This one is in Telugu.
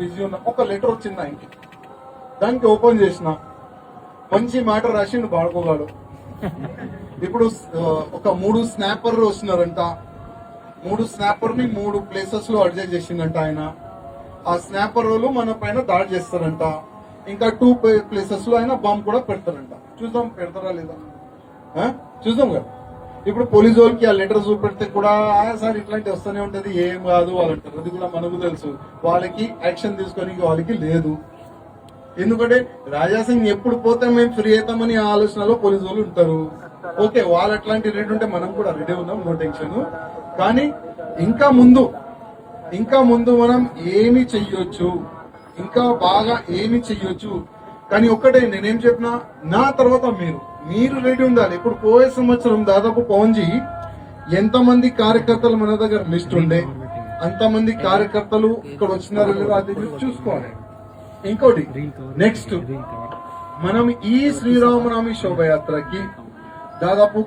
బిజీ ఉన్నా ఒక లెటర్ వచ్చింది ఆయనకి, దానికి ఓపెన్ చేసిన మంచి మాట రాసిండు బాడుకోగాడు. ఇప్పుడు ఒక 3 స్నాపర్లు వస్తున్నారంట, 3 స్నాపర్ ని 3 ప్లేసెస్ లో అడ్జస్ట్ చేసిందంట ఆయన. ఆ స్నాపర్ వాళ్ళు మన పైన దాడి చేస్తారంట. ఇంకా 2 ప్లేసెస్ లో ఆయన బాంబు కూడా పెడతారంట. చూద్దాం పెడతారా లేదా, చూద్దాం కదా. ఇప్పుడు పోలీసు వాళ్ళకి ఆ లెటర్ చూపెడితే కూడా సార్ ఇట్లాంటి వస్తూనే ఉంటది, ఏం కాదు వాళ్ళు అంటారు. అది కూడా మనకు తెలుసు, వాళ్ళకి యాక్షన్ తీసుకొని వాళ్ళకి లేదు. ఎందుకంటే రాజాసింగ్ ఎప్పుడు పోతే మేము ఫ్రీ అవుతామని ఆలోచనలో పోలీసు వాళ్ళు ఉంటారు. ఓకే, వాళ్ళు అట్లాంటి రెడీ ఉంటే మనం కూడా రెడీ ఉన్నాం, నో టెన్షన్. కానీ ఇంకా ముందు మనం ఏమి చెయ్యొచ్చు, ఇంకా బాగా ఏమి చెయ్యొచ్చు. కానీ ఒక్కటే నేనేం చెప్పినా, నా తర్వాత మీరు రెడీ ఉండాలి. ఇప్పుడు పోయే సంవత్సరం దాదాపు పవన్జీ ఎంతమంది కార్యకర్తలు మన దగ్గర లిస్ట్ ఉండే, అంతమంది కార్యకర్తలు ఇక్కడ వచ్చినారు లేదా అది చూసుకోవాలి. ఇంకోటి నెక్స్ట్, మనం ఈ శ్రీరామనవమి శోభయాత్రకి దాదాపు